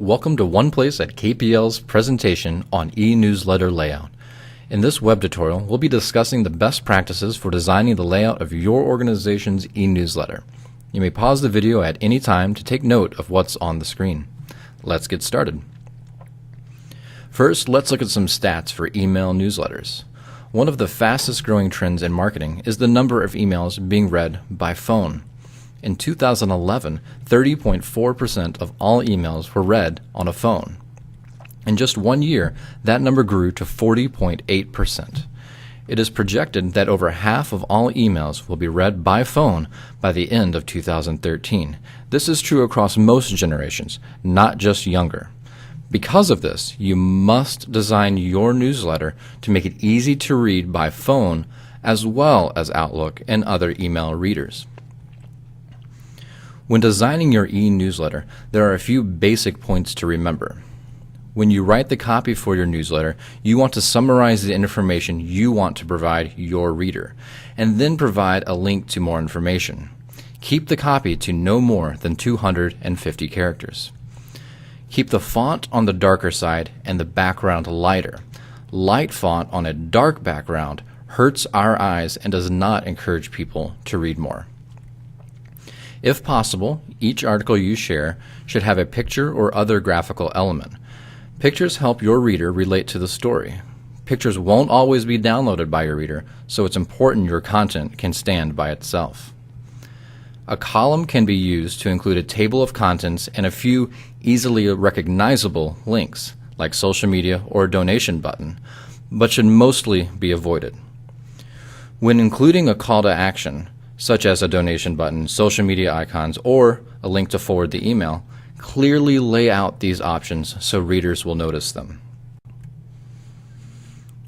Welcome to One Place at KPL's presentation on eNewsletter layout. In this web tutorial, we'll be discussing the best practices for designing the layout of your organization's eNewsletter. You may pause the video at any time to take note of what's on the screen. Let's get started. First, let's look at some stats for email newsletters. One of the fastest growing trends in marketing is the number of emails being read by phone. In 2011, 30.4% of all emails were read on a phone. In just 1 year, that number grew to 40.8%. It is projected that over half of all emails will be read by phone by the end of 2013. This is true across most generations, not just younger. Because of this, you must design your newsletter to make it easy to read by phone as well as Outlook and other email readers. When designing your e-newsletter, there are a few basic points to remember. When you write the copy for your newsletter, you want to summarize the information you want to provide your reader, and then provide a link to more information. Keep the copy to no more than 250 characters. Keep the font on the darker side and the background lighter. Light font on a dark background hurts our eyes and does not encourage people to read more. If possible, each article you share should have a picture or other graphical element. Pictures help your reader relate to the story. Pictures won't always be downloaded by your reader, so it's important your content can stand by itself. A column can be used to include a table of contents and a few easily recognizable links, like social media or a donation button, but should mostly be avoided. When including a call to action, such as a donation button, social media icons, or a link to forward the email, clearly lay out these options so readers will notice them.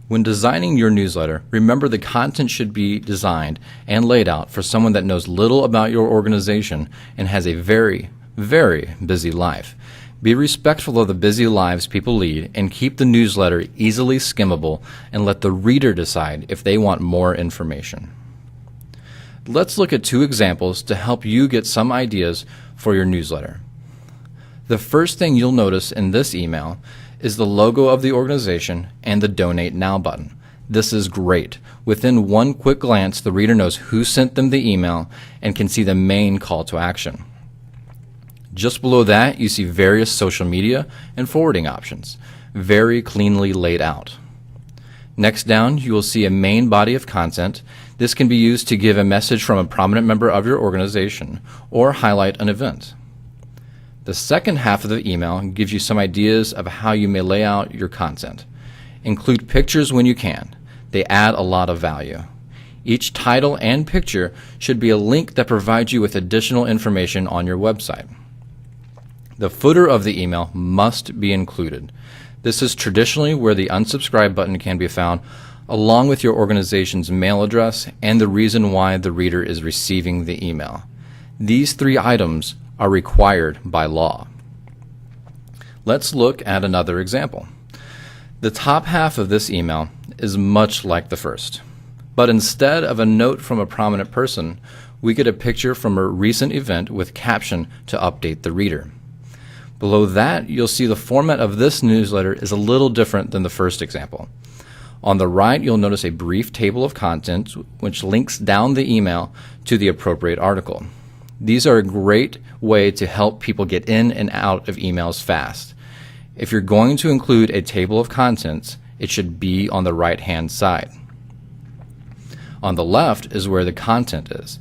When designing your newsletter, remember the content should be designed and laid out for someone that knows little about your organization and has a very, very busy life. Be respectful of the busy lives people lead and keep the newsletter easily skimmable and let the reader decide if they want more information. Let's look at two examples to help you get some ideas for your newsletter. The first thing you'll notice in this email is the logo of the organization and the Donate Now button. This is great. Within one quick glance, the reader knows who sent them the email and can see the main call to action. Just below that, you see various social media and forwarding options, very cleanly laid out. Next down, you will see a main body of content. This can be used to give a message from a prominent member of your organization or highlight an event. The second half of the email gives you some ideas of how you may lay out your content. Include pictures when you can. They add a lot of value. Each title and picture should be a link that provides you with additional information on your website. The footer of the email must be included. This is traditionally where the unsubscribe button can be found, along with your organization's mail address and the reason why the reader is receiving the email. These three items are required by law. Let's look at another example. The top half of this email is much like the first, but instead of a note from a prominent person, we get a picture from a recent event with caption to update the reader. Below that, you'll see the format of this newsletter is a little different than the first example. On the right, you'll notice a brief table of contents which links down the email to the appropriate article. These are a great way to help people get in and out of emails fast. If you're going to include a table of contents, it should be on the right-hand side. On the left is where the content is.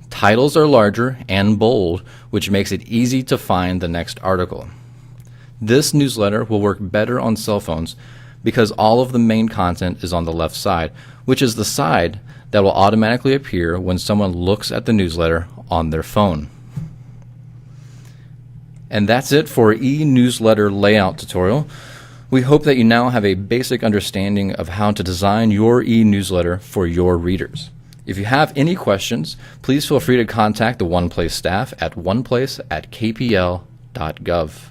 Titles are larger and bold, which makes it easy to find the next article. This newsletter will work better on cell phones because all of the main content is on the left side, which is the side that will automatically appear when someone looks at the newsletter on their phone. And that's it for e-newsletter layout tutorial. We hope that you now have a basic understanding of how to design your e-newsletter for your readers. If you have any questions, please feel free to contact the One Place staff at oneplace@kpl.gov.